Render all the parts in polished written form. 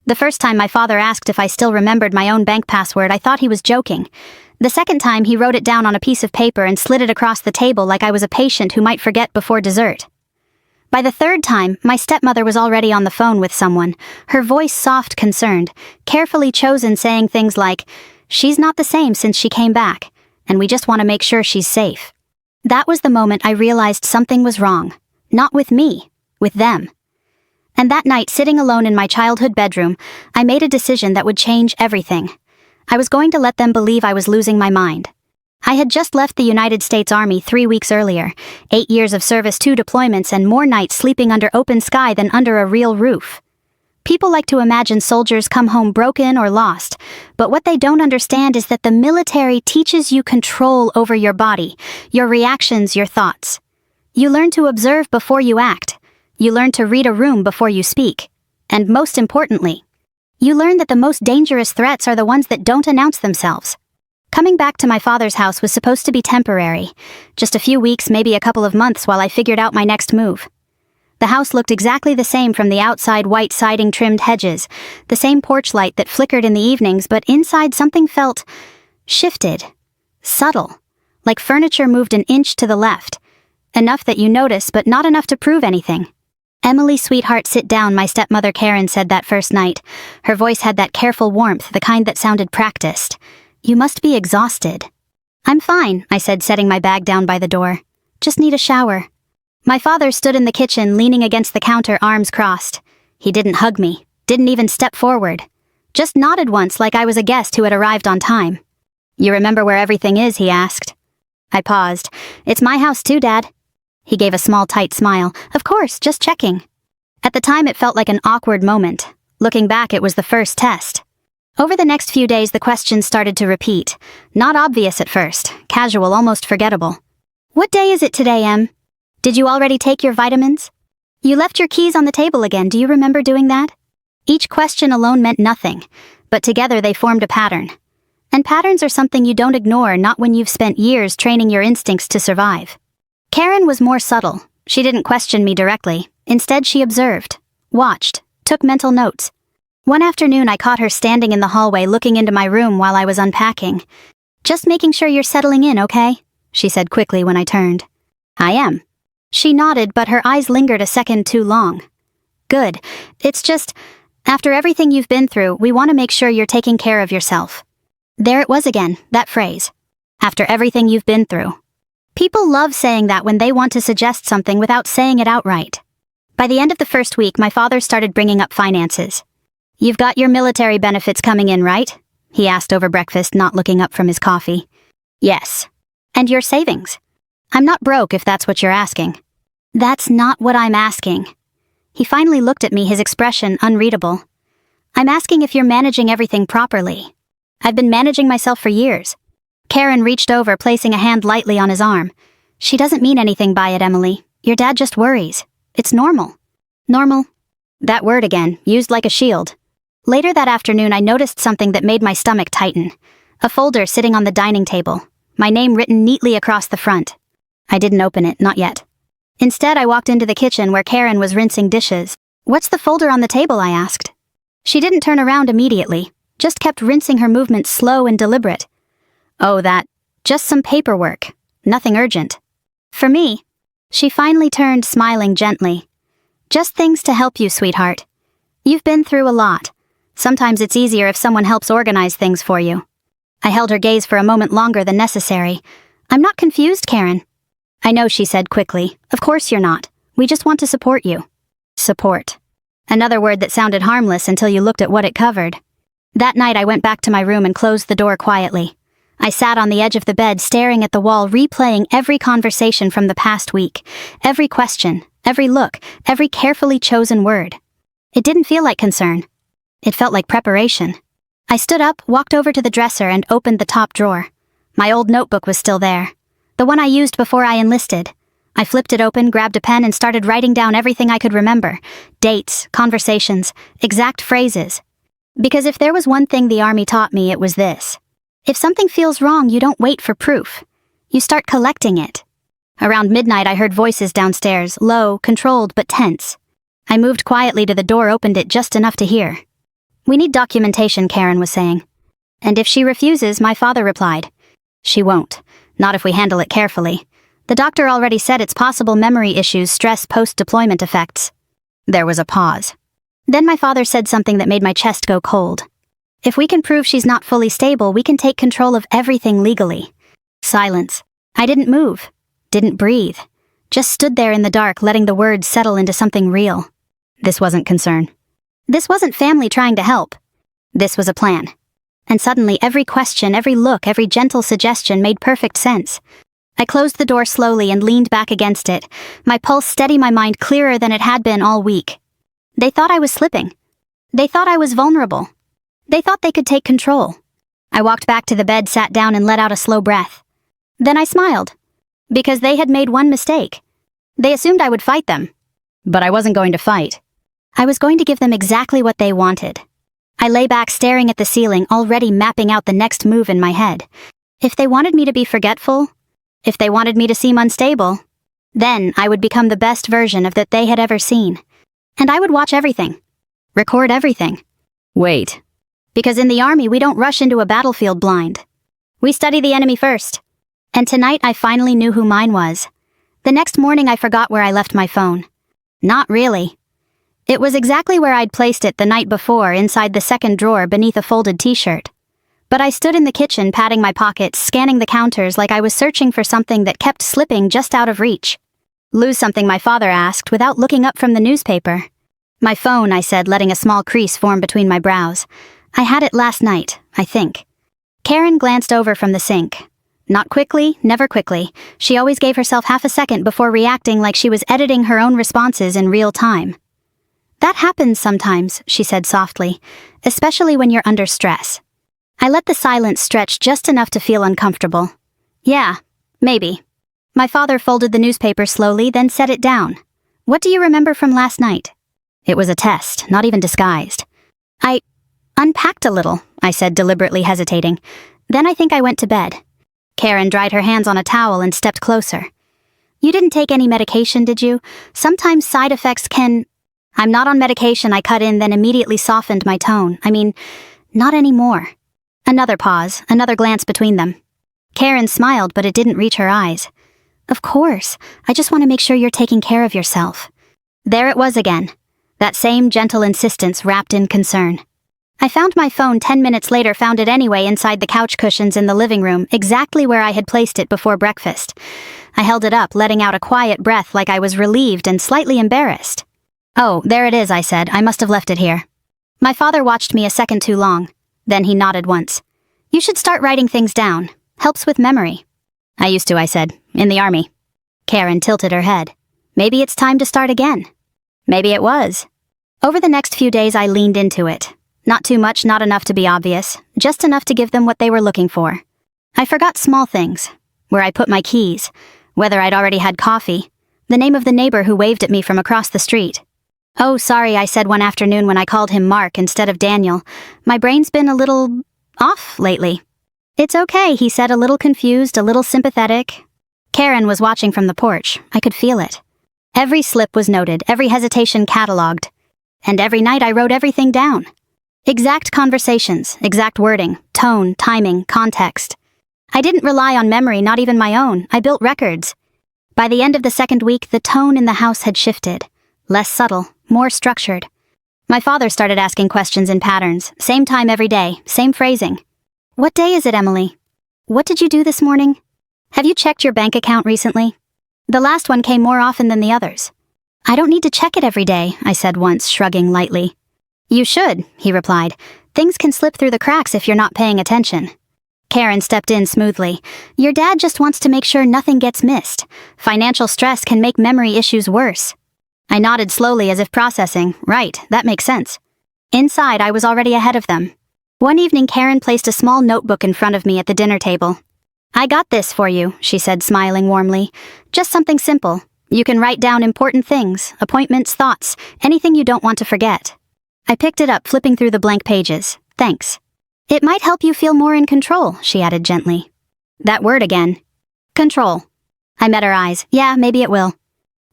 The first time my father asked if I still remembered my own bank password, I thought he was joking. The second time, he wrote it down on a piece of paper and slid it across the table like I was a patient who might forget before dessert. By the third time, my stepmother was already on the phone with someone, her voice soft, concerned, carefully chosen, saying things like, "She's not the same since she came back, and we just want to make sure she's safe." That was the moment I realized something was wrong. Not with me, with them. And that night, sitting alone in my childhood bedroom, I made a decision that would change everything. I was going to let them believe I was losing my mind. I had just left the United States Army 3 weeks earlier, 8 years of service, 2 deployments, and more nights sleeping under open sky than under a real roof. People like to imagine soldiers come home broken or lost, but what they don't understand is that the military teaches you control over your body, your reactions, your thoughts. You learn to observe before you act. You learn to read a room before you speak. And most importantly, you learn that the most dangerous threats are the ones that don't announce themselves. Coming back to my father's house was supposed to be temporary. Just a few weeks, maybe a couple of months, while I figured out my next move. The house looked exactly the same from the outside, white siding, trimmed hedges, the same porch light that flickered in the evenings, but inside something felt shifted, subtle, like furniture moved an inch to the left. Enough that you notice, but not enough to prove anything. "Emily, sweetheart, sit down," my stepmother Karen said that first night. Her voice had that careful warmth, the kind that sounded practiced. "You must be exhausted." "I'm fine," I said, setting my bag down by the door. "Just need a shower." My father stood in the kitchen, leaning against the counter, arms crossed. He didn't hug me, didn't even step forward. Just nodded once like I was a guest who had arrived on time. "You remember where everything is?" he asked. I paused. "It's my house too, Dad." He gave a small, tight smile. "Of course, just checking." At the time, it felt like an awkward moment. Looking back, it was the first test. Over the next few days, the questions started to repeat. Not obvious at first, casual, almost forgettable. "What day is it today, Em? Did you already take your vitamins? You left your keys on the table again, do you remember doing that?" Each question alone meant nothing, but together they formed a pattern. And patterns are something you don't ignore, not when you've spent years training your instincts to survive. Karen was more subtle. She didn't question me directly. Instead, she observed, watched, took mental notes. One afternoon, I caught her standing in the hallway looking into my room while I was unpacking. "Just making sure you're settling in, okay?" she said quickly when I turned. "I am." She nodded, but her eyes lingered a second too long. "Good. It's just, after everything you've been through, we want to make sure you're taking care of yourself." There it was again, that phrase. After everything you've been through. People love saying that when they want to suggest something without saying it outright. By the end of the first week, my father started bringing up finances. "You've got your military benefits coming in, right?" he asked over breakfast, not looking up from his coffee. "Yes." "And your savings?" "I'm not broke, if that's what you're asking." "That's not what I'm asking." He finally looked at me, his expression unreadable. "I'm asking if you're managing everything properly." "I've been managing myself for years." Karen reached over, placing a hand lightly on his arm. "She doesn't mean anything by it, Emily. Your dad just worries. It's normal." Normal? That word again, used like a shield. Later that afternoon, I noticed something that made my stomach tighten. A folder sitting on the dining table, my name written neatly across the front. I didn't open it, not yet. Instead, I walked into the kitchen where Karen was rinsing dishes. "What's the folder on the table?" I asked. She didn't turn around immediately, just kept rinsing, her movements slow and deliberate. "Oh, that. Just some paperwork. Nothing urgent." "For me?" She finally turned, smiling gently. "Just things to help you, sweetheart. You've been through a lot. Sometimes it's easier if someone helps organize things for you." I held her gaze for a moment longer than necessary. "I'm not confused, Karen." "I know," she said quickly. "Of course you're not. We just want to support you." Support. Another word that sounded harmless until you looked at what it covered. That night, I went back to my room and closed the door quietly. I sat on the edge of the bed, staring at the wall, replaying every conversation from the past week, every question, every look, every carefully chosen word. It didn't feel like concern. It felt like preparation. I stood up, walked over to the dresser, and opened the top drawer. My old notebook was still there, the one I used before I enlisted. I flipped it open, grabbed a pen, and started writing down everything I could remember. Dates, conversations, exact phrases. Because if there was one thing the Army taught me, it was this. If something feels wrong, you don't wait for proof. You start collecting it. Around midnight, I heard voices downstairs, low, controlled, but tense. I moved quietly to the door, opened it just enough to hear. We need documentation, Karen was saying. And if she refuses, my father replied. She won't. Not if we handle it carefully. The doctor already said it's possible memory issues, stress, post-deployment effects. There was a pause. Then my father said something that made my chest go cold. If we can prove she's not fully stable, we can take control of everything legally. Silence. I didn't move. Didn't breathe. Just stood there in the dark, letting the words settle into something real. This wasn't concern. This wasn't family trying to help. This was a plan. And suddenly every question, every look, every gentle suggestion made perfect sense. I closed the door slowly and leaned back against it, my pulse steady, my mind clearer than it had been all week. They thought I was slipping. They thought I was vulnerable. They thought they could take control. I walked back to the bed, sat down, and let out a slow breath. Then I smiled. Because they had made one mistake. They assumed I would fight them. But I wasn't going to fight. I was going to give them exactly what they wanted. I lay back staring at the ceiling, already mapping out the next move in my head. If they wanted me to be forgetful, if they wanted me to seem unstable, then I would become the best version of that they had ever seen. And I would watch everything. Record everything. Wait. Because in the army, we don't rush into a battlefield blind. We study the enemy first. And tonight I finally knew who mine was. The next morning I forgot where I left my phone. Not really. It was exactly where I'd placed it the night before, inside the second drawer beneath a folded t-shirt. But I stood in the kitchen, patting my pockets, scanning the counters like I was searching for something that kept slipping just out of reach. Lose something, my father asked, without looking up from the newspaper. My phone, I said, letting a small crease form between my brows. I had it last night, I think. Karen glanced over from the sink. Not quickly, never quickly. She always gave herself half a second before reacting, like she was editing her own responses in real time. That happens sometimes, she said softly, especially when you're under stress. I let the silence stretch just enough to feel uncomfortable. Yeah, maybe. My father folded the newspaper slowly, then set it down. What do you remember from last night? It was a test, not even disguised. I unpacked a little, I said, deliberately hesitating. Then I think I went to bed. Karen dried her hands on a towel and stepped closer. You didn't take any medication, did you? Sometimes side effects can... I'm not on medication, I cut in, then immediately softened my tone. I mean, not anymore. Another pause, another glance between them. Karen smiled, but it didn't reach her eyes. Of course, I just want to make sure you're taking care of yourself. There it was again. That same gentle insistence wrapped in concern. I found my phone 10 minutes later, found it anyway inside the couch cushions in the living room, exactly where I had placed it before breakfast. I held it up, letting out a quiet breath like I was relieved and slightly embarrassed. Oh, there it is, I said. I must have left it here. My father watched me a second too long. Then he nodded once. You should start writing things down. Helps with memory. I used to, I said. In the army. Karen tilted her head. Maybe it's time to start again. Maybe it was. Over the next few days I leaned into it. Not too much, not enough to be obvious. Just enough to give them what they were looking for. I forgot small things. Where I put my keys. Whether I'd already had coffee. The name of the neighbor who waved at me from across the street. Oh, sorry, I said one afternoon when I called him Mark instead of Daniel. My brain's been a little off lately. It's okay, he said, a little confused, a little sympathetic. Karen was watching from the porch. I could feel it. Every slip was noted, every hesitation catalogued. And every night I wrote everything down. Exact conversations, exact wording, tone, timing, context. I didn't rely on memory, not even my own. I built records. By the end of the second week, the tone in the house had shifted. Less subtle, more structured. My father started asking questions in patterns, same time every day, same phrasing. What day is it, Emily? What did you do this morning? Have you checked your bank account recently? The last one came more often than the others. I don't need to check it every day, I said once, shrugging lightly. You should, he replied. Things can slip through the cracks if you're not paying attention. Karen stepped in smoothly. Your dad just wants to make sure nothing gets missed. Financial stress can make memory issues worse. I nodded slowly as if processing. Right, that makes sense. Inside, I was already ahead of them. One evening, Karen placed a small notebook in front of me at the dinner table. I got this for you, she said, smiling warmly. Just something simple. You can write down important things, appointments, thoughts, anything you don't want to forget. I picked it up, flipping through the blank pages. Thanks. It might help you feel more in control, she added gently. That word again. Control. I met her eyes. Yeah, maybe it will.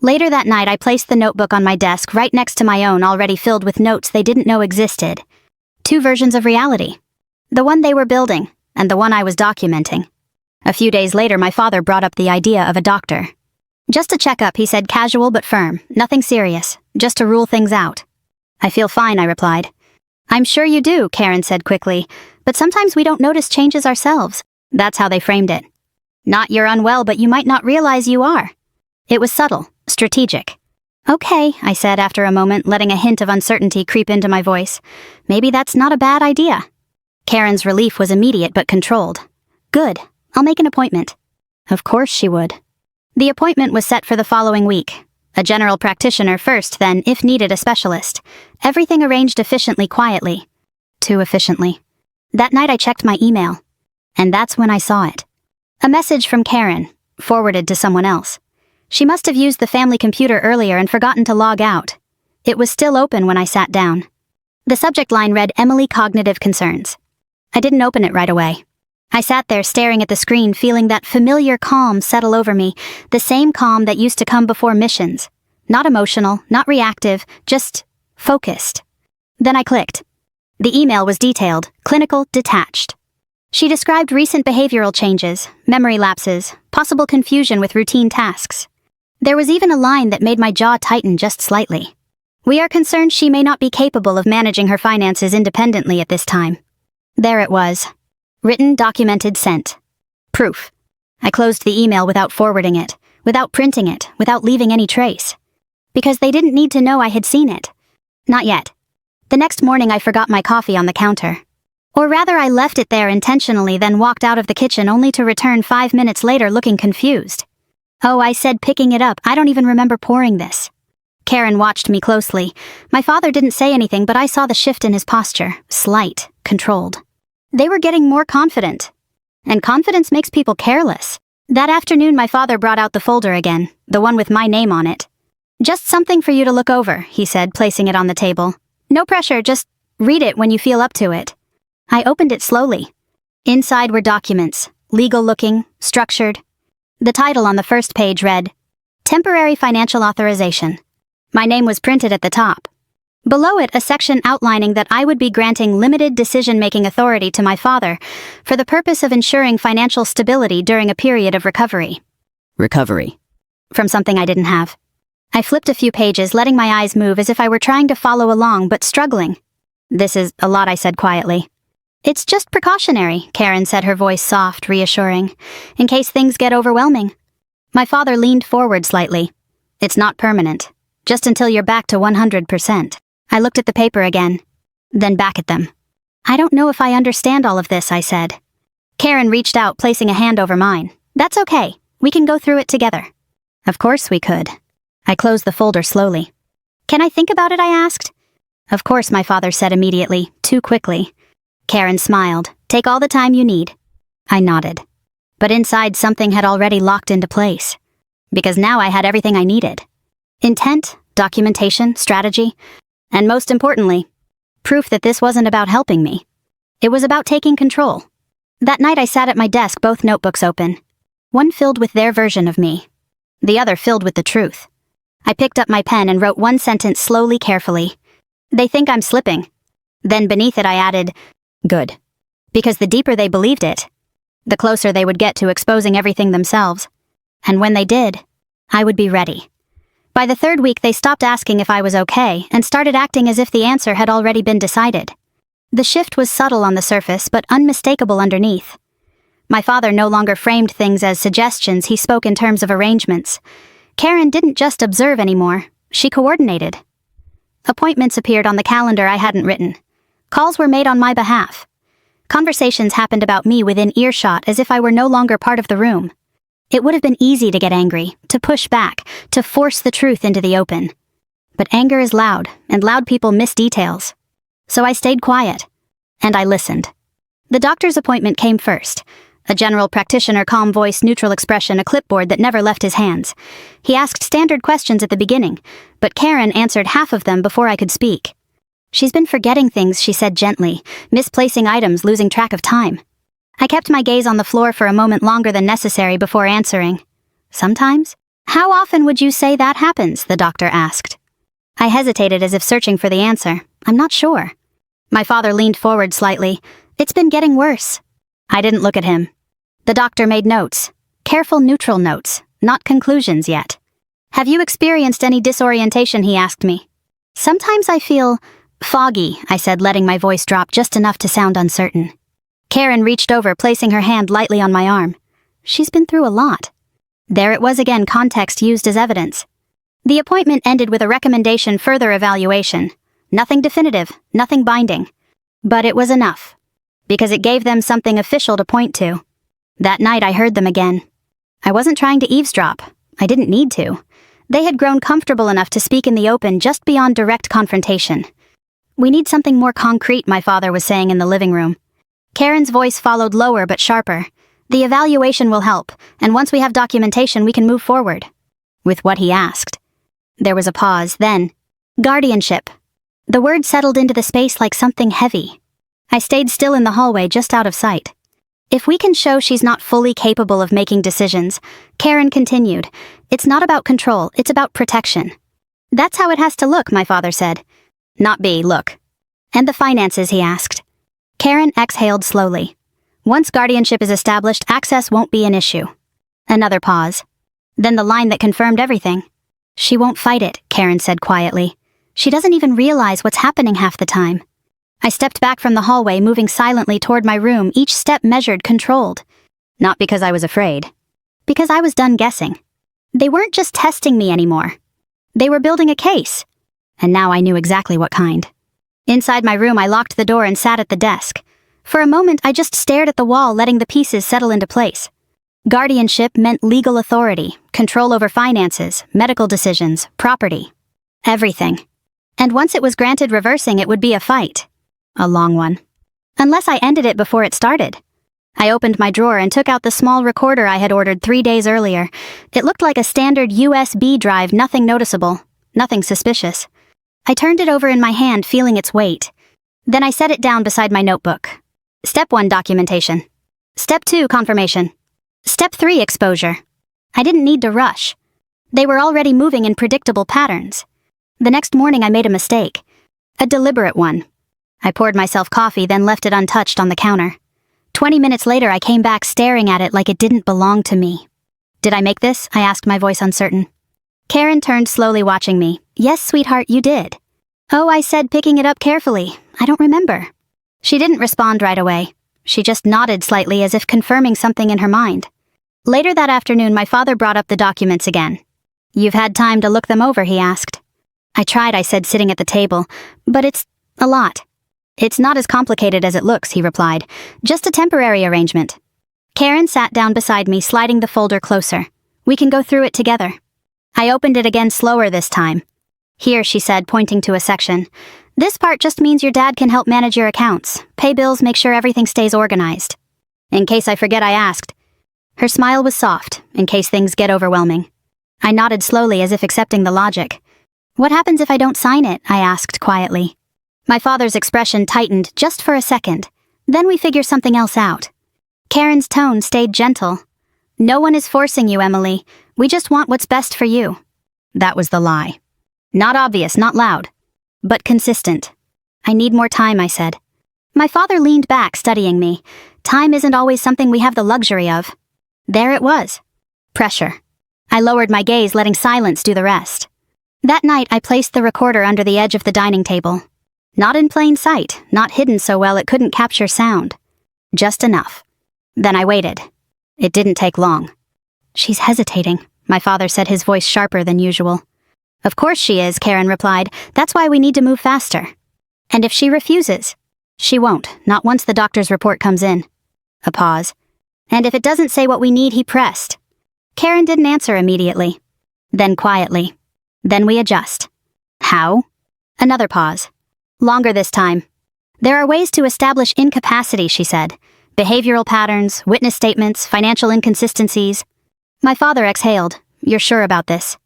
Later that night, I placed the notebook on my desk right next to my own, already filled with notes they didn't know existed. Two versions of reality. The one they were building, and the one I was documenting. A few days later, my father brought up the idea of a doctor. Just a checkup, he said, casual but firm. Nothing serious, just to rule things out. I feel fine, I replied. I'm sure you do, Karen said quickly, but sometimes we don't notice changes ourselves. That's how they framed it. Not you're unwell, but you might not realize you are. It was subtle, strategic. Okay, I said after a moment, letting a hint of uncertainty creep into my voice. Maybe that's not a bad idea. Karen's relief was immediate but controlled. Good, I'll make an appointment. Of course she would. The appointment was set for the following week. A general practitioner first, then, if needed, a specialist. Everything arranged efficiently, quietly. Too efficiently. That night I checked my email. And that's when I saw it. A message from Karen, forwarded to someone else. She must have used the family computer earlier and forgotten to log out. It was still open when I sat down. The subject line read, Emily Cognitive Concerns. I didn't open it right away. I sat there staring at the screen, feeling that familiar calm settle over me, the same calm that used to come before missions. Not emotional, not reactive, just focused. Then I clicked. The email was detailed, clinical, detached. She described recent behavioral changes, memory lapses, possible confusion with routine tasks. There was even a line that made my jaw tighten just slightly. We are concerned she may not be capable of managing her finances independently at this time. There it was. Written, documented, sent. Proof. I closed the email without forwarding it, without printing it, without leaving any trace. Because they didn't need to know I had seen it. Not yet. The next morning I forgot my coffee on the counter. Or rather, I left it there intentionally, then walked out of the kitchen only to return 5 minutes later looking confused. Oh, I said, picking it up, I don't even remember pouring this. Karen watched me closely. My father didn't say anything, but I saw the shift in his posture, slight, controlled. They were getting more confident. And confidence makes people careless. That afternoon, my father brought out the folder again, the one with my name on it. Just something for you to look over, he said, placing it on the table. No pressure, just read it when you feel up to it. I opened it slowly. Inside were documents, legal-looking, structured. The title on the first page read, Temporary Financial Authorization. My name was printed at the top. Below it, a section outlining that I would be granting limited decision-making authority to my father for the purpose of ensuring financial stability during a period of recovery. Recovery. From something I didn't have. I flipped a few pages, letting my eyes move as if I were trying to follow along but struggling. This is a lot, I said quietly. It's just precautionary, Karen said, her voice soft, reassuring, in case things get overwhelming. My father leaned forward slightly. It's not permanent. Just until you're back to 100%. I looked at the paper again, then back at them. I don't know if I understand all of this, I said. Karen reached out, placing a hand over mine. That's okay. We can go through it together. Of course we could. I closed the folder slowly. Can I think about it, I asked. Of course, my father said immediately, too quickly. Karen smiled. Take all the time you need. I nodded. But inside, something had already locked into place. Because now I had everything I needed. Intent, documentation, strategy, and most importantly, proof that this wasn't about helping me. It was about taking control. That night I sat at my desk, both notebooks open. One filled with their version of me. The other filled with the truth. I picked up my pen and wrote one sentence slowly, carefully. They think I'm slipping. Then beneath it I added, good. Because the deeper they believed it, the closer they would get to exposing everything themselves. And when they did, I would be ready. By the third week, they stopped asking if I was okay and started acting as if the answer had already been decided. The shift was subtle on the surface, but unmistakable underneath. My father no longer framed things as suggestions, he spoke in terms of arrangements. Karen didn't just observe anymore, she coordinated. Appointments appeared on the calendar I hadn't written. Calls were made on my behalf. Conversations happened about me within earshot as if I were no longer part of the room. It would have been easy to get angry, to push back, to force the truth into the open. But anger is loud, and loud people miss details. So I stayed quiet. And I listened. The doctor's appointment came first. A general practitioner, calm voice, neutral expression, a clipboard that never left his hands. He asked standard questions at the beginning, but Karen answered half of them before I could speak. She's been forgetting things, she said gently, misplacing items, losing track of time. I kept my gaze on the floor for a moment longer than necessary before answering. Sometimes? How often would you say that happens? The doctor asked. I hesitated as if searching for the answer. I'm not sure. My father leaned forward slightly. It's been getting worse. I didn't look at him. The doctor made notes. Careful neutral notes, not conclusions yet. Have you experienced any disorientation, he asked me. Sometimes I feel foggy, I said, letting my voice drop just enough to sound uncertain. Karen reached over, placing her hand lightly on my arm. She's been through a lot. There it was again, context used as evidence. The appointment ended with a recommendation, further evaluation. Nothing definitive, nothing binding. But it was enough. Because it gave them something official to point to. That night I heard them again. I wasn't trying to eavesdrop. I didn't need to. They had grown comfortable enough to speak in the open, just beyond direct confrontation. We need something more concrete, my father was saying in the living room. Karen's voice followed, lower but sharper. The evaluation will help, and once we have documentation we can move forward. With what he asked. There was a pause, then, guardianship. The word settled into the space like something heavy. I stayed still in the hallway, just out of sight. If we can show she's not fully capable of making decisions, Karen continued, it's not about control, it's about protection. That's how it has to look, my father said. Not be, look. And the finances, he asked. Karen exhaled slowly. Once guardianship is established, access won't be an issue. Another pause. Then the line that confirmed everything. She won't fight it, Karen said quietly. She doesn't even realize what's happening half the time. I stepped back from the hallway, moving silently toward my room, each step measured, controlled. Not because I was afraid. Because I was done guessing. They weren't just testing me anymore. They were building a case. And now I knew exactly what kind. Inside my room, I locked the door and sat at the desk. For a moment, I just stared at the wall, letting the pieces settle into place. Guardianship meant legal authority, control over finances, medical decisions, property. Everything. And once it was granted, reversing it would be a fight. A long one. Unless I ended it before it started. I opened my drawer and took out the small recorder I had ordered 3 days earlier. It looked like a standard USB drive, nothing noticeable, nothing suspicious. I turned it over in my hand, feeling its weight. Then I set it down beside my notebook. Step 1, documentation. Step 2, confirmation. Step 3, exposure. I didn't need to rush. They were already moving in predictable patterns. The next morning I made a mistake. A deliberate one. I poured myself coffee, then left it untouched on the counter. 20 minutes later I came back, staring at it like it didn't belong to me. Did I make this? I asked, my voice uncertain. Karen turned, slowly watching me. Yes, sweetheart, you did. Oh, I said, picking it up carefully. I don't remember. She didn't respond right away. She just nodded slightly, as if confirming something in her mind. Later that afternoon, my father brought up the documents again. You've had time to look them over, he asked. I tried, I said, sitting at the table. But it's a lot. It's not as complicated as it looks, he replied. Just a temporary arrangement. Karen sat down beside me, sliding the folder closer. We can go through it together. I opened it again, slower this time. Here, she said, pointing to a section. This part just means your dad can help manage your accounts, pay bills, make sure everything stays organized. In case I forget, I asked. Her smile was soft, in case things get overwhelming. I nodded slowly, as if accepting the logic. What happens if I don't sign it? I asked quietly. My father's expression tightened just for a second. Then we figure something else out. Karen's tone stayed gentle. No one is forcing you, Emily. We just want what's best for you. That was the lie. Not obvious, not loud, but consistent. I need more time, I said. My father leaned back, studying me. Time isn't always something we have the luxury of. There it was. Pressure. I lowered my gaze, letting silence do the rest. That night, I placed the recorder under the edge of the dining table. Not in plain sight, not hidden so well it couldn't capture sound. Just enough. Then I waited. It didn't take long. She's hesitating, my father said, his voice sharper than usual. Of course she is, Karen replied. That's why we need to move faster. And if she refuses? She won't, not once the doctor's report comes in. A pause. And if it doesn't say what we need, he pressed. Karen didn't answer immediately. Then quietly. Then we adjust. How? Another pause. Longer this time. There are ways to establish incapacity, she said. Behavioral patterns, witness statements, financial inconsistencies. My father exhaled. You're sure about this?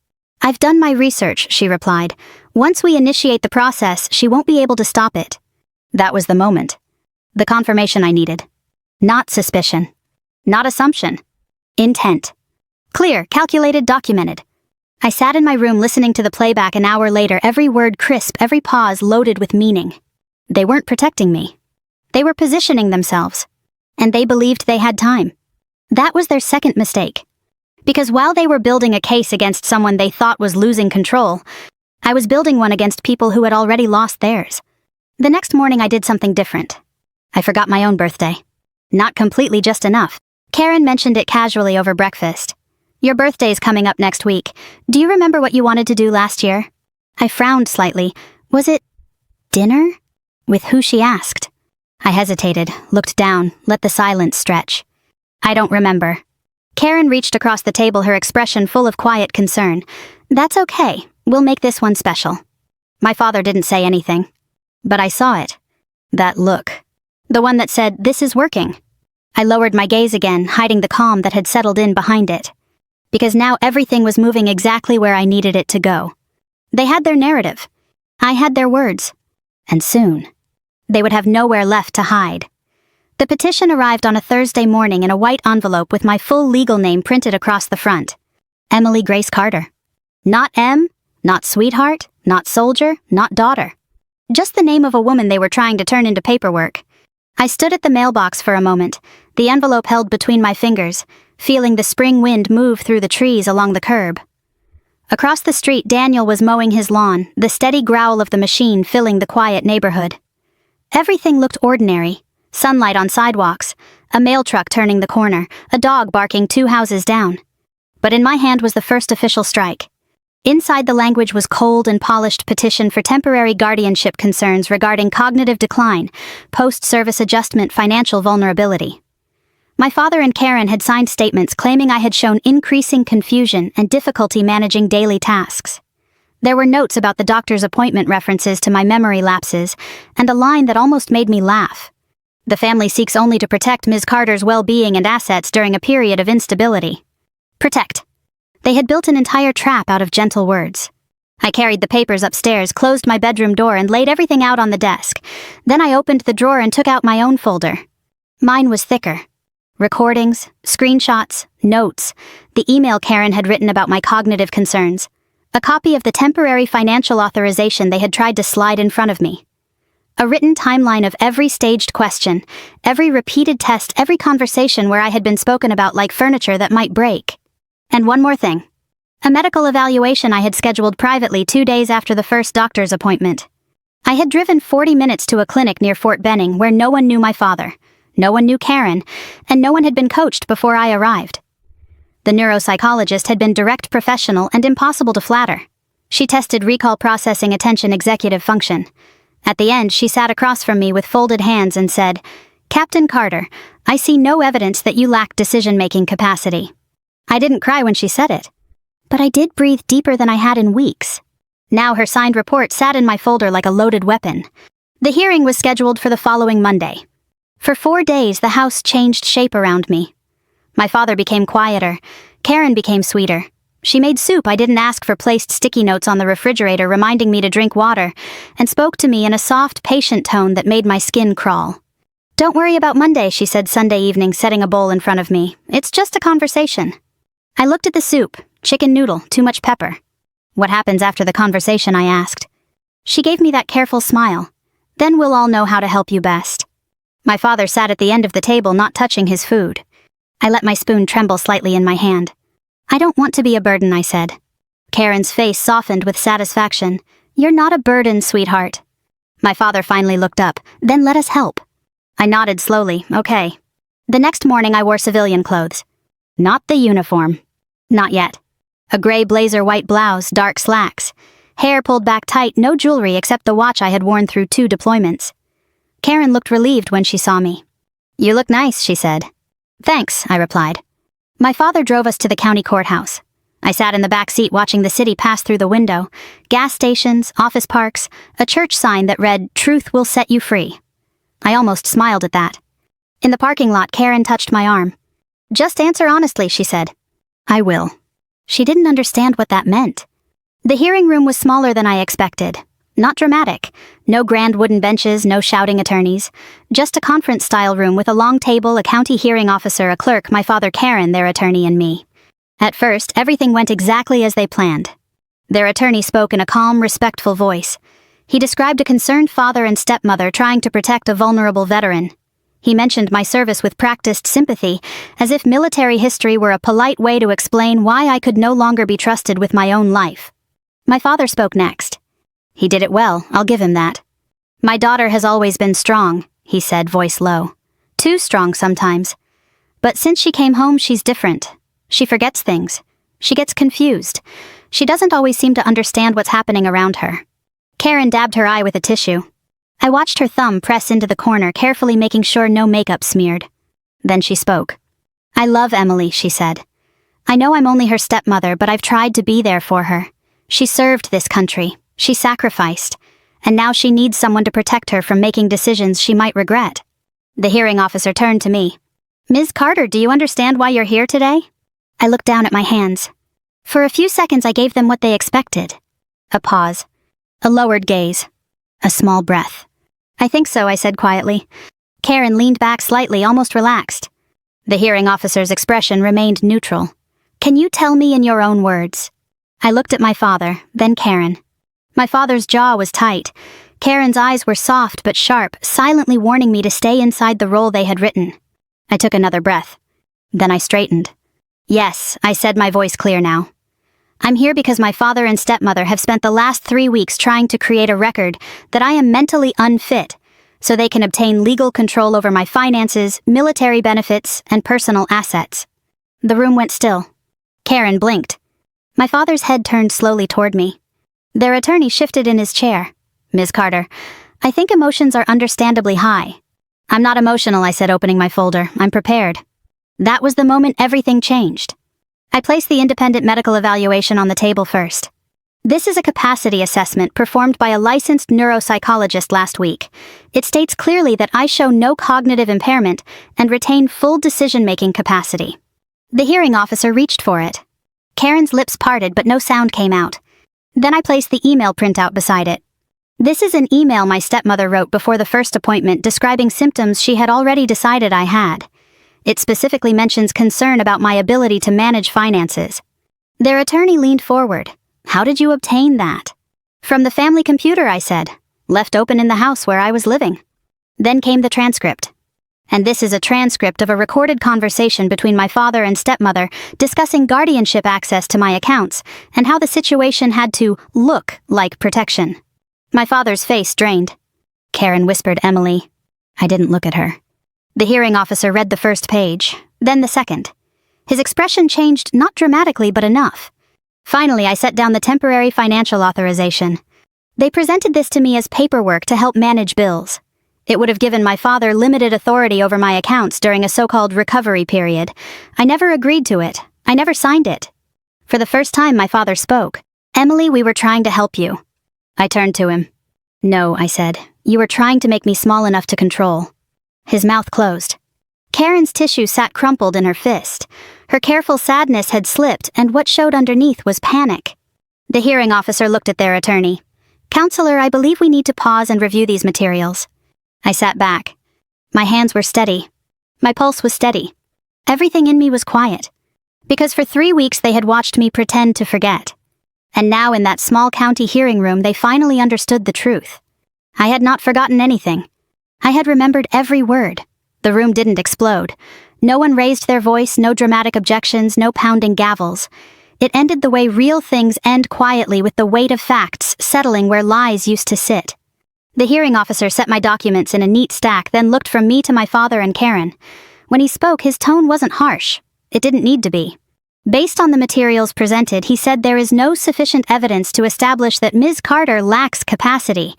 I've done my research, she replied. Once we initiate the process, she won't be able to stop it. That was the moment. The confirmation I needed. Not suspicion. Not assumption. Intent. Clear, calculated, documented. I sat in my room listening to the playback. An hour later, every word crisp, every pause loaded with meaning. They weren't protecting me. They were positioning themselves. And they believed they had time. That was their second mistake. Because while they were building a case against someone they thought was losing control, I was building one against people who had already lost theirs. The next morning I did something different. I forgot my own birthday. Not completely, just enough. Karen mentioned it casually over breakfast. Your birthday's coming up next week. Do you remember what you wanted to do last year? I frowned slightly. Was it dinner? With who, she asked. I hesitated, looked down, let the silence stretch. I don't remember. Karen reached across the table, her expression full of quiet concern. That's okay. We'll make this one special. My father didn't say anything. But I saw it. That look. The one that said, "This is working." I lowered my gaze again, hiding the calm that had settled in behind it. Because now everything was moving exactly where I needed it to go. They had their narrative. I had their words. And soon, they would have nowhere left to hide. The petition arrived on a Thursday morning in a white envelope with my full legal name printed across the front. Emily Grace Carter. Not M, not sweetheart, not soldier, not daughter. Just the name of a woman they were trying to turn into paperwork. I stood at the mailbox for a moment, the envelope held between my fingers, feeling the spring wind move through the trees along the curb. Across the street, Daniel was mowing his lawn, the steady growl of the machine filling the quiet neighborhood. Everything looked ordinary. Sunlight on sidewalks, a mail truck turning the corner, a dog barking 2 houses down. But in my hand was the first official strike. Inside, the language was cold and polished petition for temporary guardianship concerns regarding cognitive decline, post-service adjustment, financial vulnerability. My father and Karen had signed statements claiming I had shown increasing confusion and difficulty managing daily tasks. There were notes about the doctor's appointment, references to my memory lapses, and a line that almost made me laugh. The family seeks only to protect Ms. Carter's well-being and assets during a period of instability. Protect. They had built an entire trap out of gentle words. I carried the papers upstairs, closed my bedroom door, and laid everything out on the desk. Then I opened the drawer and took out my own folder. Mine was thicker. Recordings, screenshots, notes, the email Karen had written about my cognitive concerns, a copy of the temporary financial authorization they had tried to slide in front of me. A written timeline of every staged question, every repeated test, every conversation where I had been spoken about like furniture that might break. And one more thing. A medical evaluation I had scheduled privately 2 days after the first doctor's appointment. I had driven 40 minutes to a clinic near Fort Benning where no one knew my father, no one knew Karen, and no one had been coached before I arrived. The neuropsychologist had been direct, professional, and impossible to flatter. She tested recall, processing, attention, executive function. At the end, she sat across from me with folded hands and said, "Captain Carter, I see no evidence that you lack decision-making capacity." I didn't cry when she said it, but I did breathe deeper than I had in weeks. Now her signed report sat in my folder like a loaded weapon. The hearing was scheduled for the following Monday. For 4 days, the house changed shape around me. My father became quieter. Karen became sweeter. She made soup I didn't ask for, placed sticky notes on the refrigerator reminding me to drink water, and spoke to me in a soft, patient tone that made my skin crawl. "Don't worry about Monday," she said Sunday evening, setting a bowl in front of me. "It's just a conversation." I looked at the soup. Chicken noodle, too much pepper. "What happens after the conversation?" I asked. She gave me that careful smile. "Then we'll all know how to help you best." My father sat at the end of the table, not touching his food. I let my spoon tremble slightly in my hand. "I don't want to be a burden," I said. Karen's face softened with satisfaction. "You're not a burden, sweetheart." My father finally looked up. "Then let us help." I nodded slowly. "Okay." The next morning I wore civilian clothes. Not the uniform. Not yet. A gray blazer, white blouse, dark slacks. Hair pulled back tight, no jewelry except the watch I had worn through 2 deployments. Karen looked relieved when she saw me. "You look nice," she said. "Thanks," I replied. My father drove us to the county courthouse. I sat in the back seat watching the city pass through the window. Gas stations, office parks, a church sign that read, "Truth will set you free." I almost smiled at that. In the parking lot, Karen touched my arm. "Just answer honestly," she said. "I will." She didn't understand what that meant. The hearing room was smaller than I expected. Not dramatic. No grand wooden benches, no shouting attorneys. Just a conference-style room with a long table, a county hearing officer, a clerk, my father, Karen, their attorney, and me. At first, everything went exactly as they planned. Their attorney spoke in a calm, respectful voice. He described a concerned father and stepmother trying to protect a vulnerable veteran. He mentioned my service with practiced sympathy, as if military history were a polite way to explain why I could no longer be trusted with my own life. My father spoke next. He did it well, I'll give him that. My daughter has always been strong, he said, voice low. Too strong sometimes. But since she came home, she's different. She forgets things. She gets confused. She doesn't always seem to understand what's happening around her. Karen dabbed her eye with a tissue. I watched her thumb press into the corner, carefully making sure no makeup smeared. Then she spoke. I love Emily, she said. I know I'm only her stepmother, but I've tried to be there for her. She served this country. She sacrificed. And now she needs someone to protect her from making decisions she might regret. The hearing officer turned to me. Ms. Carter, do you understand why you're here today? I looked down at my hands. For a few seconds I gave them what they expected. A pause. A lowered gaze. A small breath. I think so, I said quietly. Karen leaned back slightly, almost relaxed. The hearing officer's expression remained neutral. Can you tell me in your own words? I looked at my father, then Karen. My father's jaw was tight. Karen's eyes were soft but sharp, silently warning me to stay inside the role they had written. I took another breath. Then I straightened. Yes, I said, my voice clear now. I'm here because my father and stepmother have spent the last 3 weeks trying to create a record that I am mentally unfit, so they can obtain legal control over my finances, military benefits, and personal assets. The room went still. Karen blinked. My father's head turned slowly toward me. Their attorney shifted in his chair. Ms. Carter, I think emotions are understandably high. I'm not emotional, I said, opening my folder. I'm prepared. That was the moment everything changed. I placed the independent medical evaluation on the table first. This is a capacity assessment performed by a licensed neuropsychologist last week. It states clearly that I show no cognitive impairment and retain full decision-making capacity. The hearing officer reached for it. Karen's lips parted, but no sound came out. Then I placed the email printout beside it. This is an email my stepmother wrote before the first appointment describing symptoms she had already decided I had. It specifically mentions concern about my ability to manage finances. Their attorney leaned forward. How did you obtain that? From the family computer, I said, left open in the house where I was living. Then came the transcript. And this is a transcript of a recorded conversation between my father and stepmother discussing guardianship access to my accounts and how the situation had to look like protection. My father's face drained. Karen whispered Emily. I didn't look at her. The hearing officer read the first page, then the second. His expression changed not dramatically but enough. Finally, I set down the temporary financial authorization. They presented this to me as paperwork to help manage bills. It would have given my father limited authority over my accounts during a so-called recovery period. I never agreed to it. I never signed it. For the first time, my father spoke. Emily, we were trying to help you. I turned to him. No, I said. You were trying to make me small enough to control. His mouth closed. Karen's tissue sat crumpled in her fist. Her careful sadness had slipped, and what showed underneath was panic. The hearing officer looked at their attorney. Counselor, I believe we need to pause and review these materials. I sat back. My hands were steady. My pulse was steady. Everything in me was quiet. Because for 3 weeks they had watched me pretend to forget. And now in that small county hearing room they finally understood the truth. I had not forgotten anything. I had remembered every word. The room didn't explode. No one raised their voice, no dramatic objections, no pounding gavels. It ended the way real things end quietly, with the weight of facts settling where lies used to sit. The hearing officer set my documents in a neat stack, then looked from me to my father and Karen. When he spoke, his tone wasn't harsh. It didn't need to be. Based on the materials presented, he said there is no sufficient evidence to establish that Ms. Carter lacks capacity.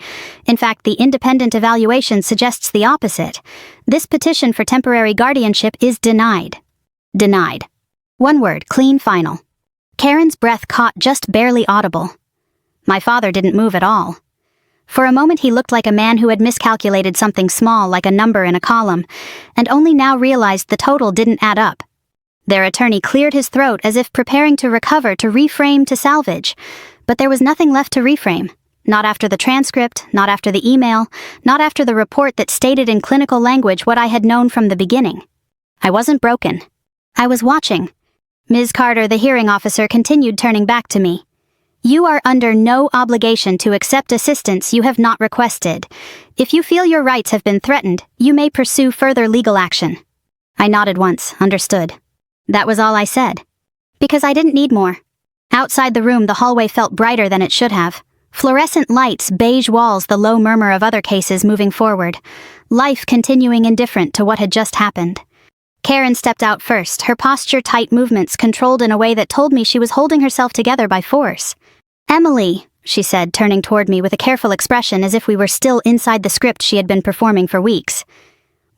In fact, the independent evaluation suggests the opposite. This petition for temporary guardianship is denied. Denied. One word, clean, final. Karen's breath caught just barely audible. My father didn't move at all. For a moment he looked like a man who had miscalculated something small like a number in a column, and only now realized the total didn't add up. Their attorney cleared his throat as if preparing to recover, to reframe, to salvage. But there was nothing left to reframe. Not after the transcript, not after the email, not after the report that stated in clinical language what I had known from the beginning. I wasn't broken. I was watching. Ms. Carter, the hearing officer, continued, turning back to me. You are under no obligation to accept assistance you have not requested. If you feel your rights have been threatened, you may pursue further legal action. I nodded once, understood. That was all I said. Because I didn't need more. Outside the room, the hallway felt brighter than it should have. Fluorescent lights, beige walls, the low murmur of other cases moving forward. Life continuing indifferent to what had just happened. Karen stepped out first, her posture tight, movements controlled in a way that told me she was holding herself together by force. "Emily," she said, turning toward me with a careful expression as if we were still inside the script she had been performing for weeks.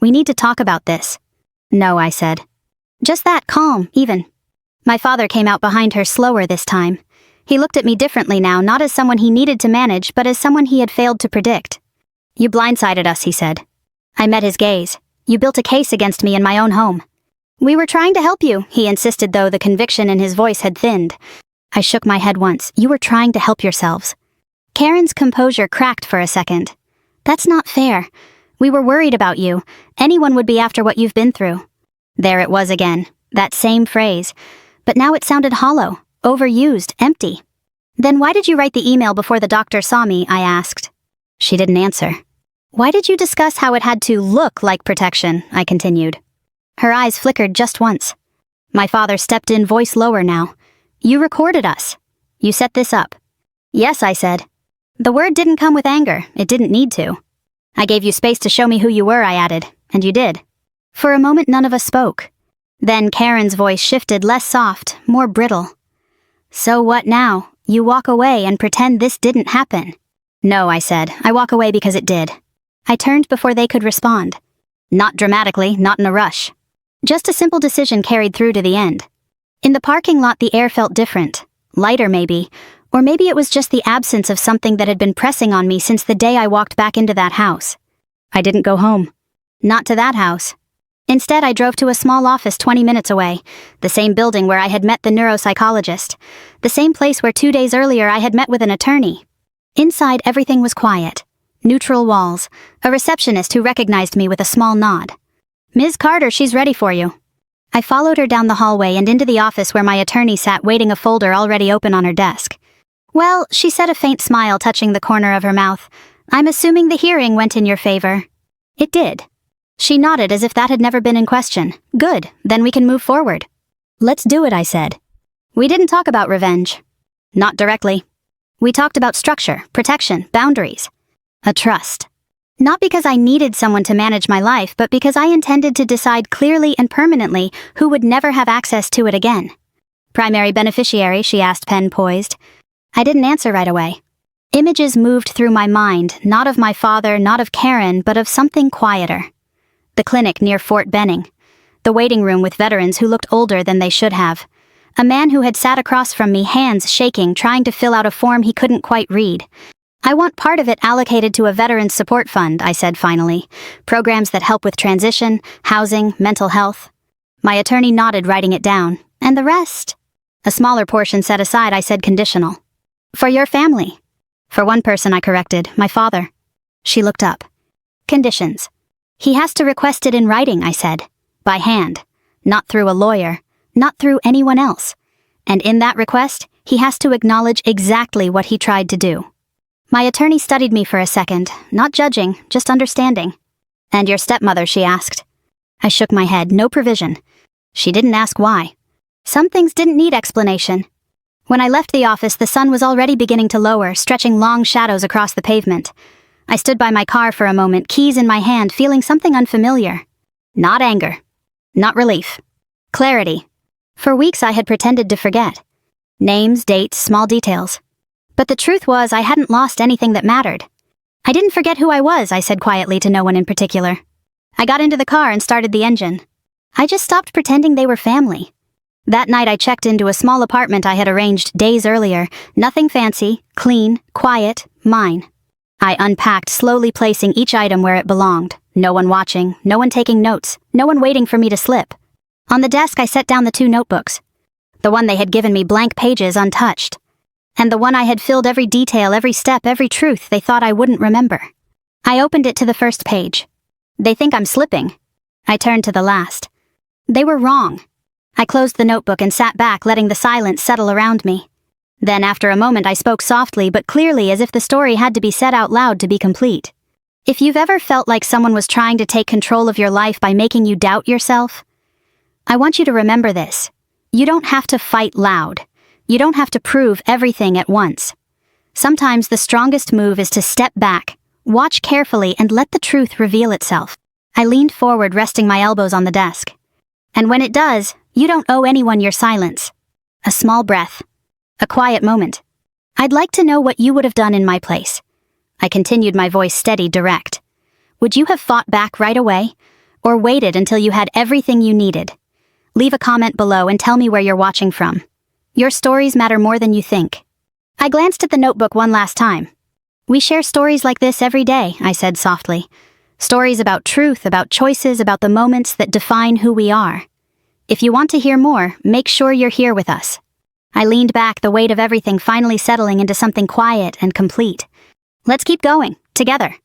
"We need to talk about this." "No," I said. Just that, calm, even. My father came out behind her, slower this time. He looked at me differently now, not as someone he needed to manage, but as someone he had failed to predict. "You blindsided us," he said. I met his gaze. "You built a case against me in my own home." "We were trying to help you," he insisted, though the conviction in his voice had thinned. I shook my head once. "You were trying to help yourselves." Karen's composure cracked for a second. "That's not fair. We were worried about you. Anyone would be after what you've been through." There it was again, that same phrase. But now it sounded hollow, overused, empty. "Then why did you write the email before the doctor saw me?" I asked. She didn't answer. "Why did you discuss how it had to look like protection?" I continued. Her eyes flickered just once. My father stepped in, voice lower now. "You recorded us. You set this up." "Yes," I said. The word didn't come with anger. It didn't need to. "I gave you space to show me who you were," I added, "and you did." For a moment none of us spoke. Then Karen's voice shifted, less soft, more brittle. "So what now? You walk away and pretend this didn't happen?" "No," I said. "I walk away because it did." I turned before they could respond. Not dramatically, not in a rush. Just a simple decision carried through to the end. In the parking lot, the air felt different. Lighter, maybe. Or maybe it was just the absence of something that had been pressing on me since the day I walked back into that house. I didn't go home. Not to that house. Instead, I drove to a small office 20 minutes away, the same building where I had met the neuropsychologist, the same place where 2 days earlier I had met with an attorney. Inside, everything was quiet. Neutral walls, a receptionist who recognized me with a small nod. "Ms. Carter, she's ready for you." I followed her down the hallway and into the office where my attorney sat, waiting, a folder already open on her desk. "Well," she said, a faint smile touching the corner of her mouth, "I'm assuming the hearing went in your favor." It did. She nodded as if that had never been in question. "Good, then we can move forward." "Let's do it," I said. We didn't talk about revenge. Not directly. We talked about structure, protection, boundaries. A trust. Not because I needed someone to manage my life, but because I intended to decide clearly and permanently who would never have access to it again. "Primary beneficiary?" she asked, pen poised. I didn't answer right away. Images moved through my mind, not of my father, not of Karen, but of something quieter. The clinic near Fort Benning. The waiting room with veterans who looked older than they should have. A man who had sat across from me, hands shaking, trying to fill out a form he couldn't quite read. "I want part of it allocated to a veterans support fund," I said finally. "Programs that help with transition, housing, mental health." My attorney nodded, writing it down. "And the rest?" "A smaller portion set aside," I said, "conditional." "For your family?" "For one person," I corrected, "my father." She looked up. "Conditions. He has to request it in writing," I said. "By hand. Not through a lawyer. Not through anyone else. And in that request, he has to acknowledge exactly what he tried to do." My attorney studied me for a second, not judging, just understanding. "And your stepmother?" she asked. I shook my head. No provision. She didn't ask why. Some things didn't need explanation. When I left the office, the sun was already beginning to lower, stretching long shadows across the pavement. I stood by my car for a moment, keys in my hand, feeling something unfamiliar. Not anger. Not relief. Clarity. For weeks I had pretended to forget. Names, dates, small details. But the truth was I hadn't lost anything that mattered. "I didn't forget who I was," I said quietly to no one in particular. I got into the car and started the engine. I just stopped pretending they were family. That night I checked into a small apartment I had arranged days earlier. Nothing fancy, clean, quiet, mine. I unpacked, slowly placing each item where it belonged. No one watching, no one taking notes, no one waiting for me to slip. On the desk I set down the 2 notebooks. The one they had given me, blank pages, untouched. And the one I had filled every detail, every step, every truth they thought I wouldn't remember. I opened it to the first page. "They think I'm slipping." I turned to the last. They were wrong. I closed the notebook and sat back, letting the silence settle around me. Then after a moment I spoke softly but clearly as if the story had to be said out loud to be complete. If you've ever felt like someone was trying to take control of your life by making you doubt yourself, I want you to remember this. You don't have to fight loud. You don't have to prove everything at once. Sometimes the strongest move is to step back, watch carefully, and let the truth reveal itself. I leaned forward, resting my elbows on the desk. And when it does, you don't owe anyone your silence. A small breath. A quiet moment. I'd like to know what you would have done in my place. I continued, my voice steady, direct. Would you have fought back right away? Or waited until you had everything you needed? Leave a comment below and tell me where you're watching from. Your stories matter more than you think. I glanced at the notebook one last time. We share stories like this every day, I said softly. Stories about truth, about choices, about the moments that define who we are. If you want to hear more, make sure you're here with us. I leaned back, the weight of everything finally settling into something quiet and complete. Let's keep going, together.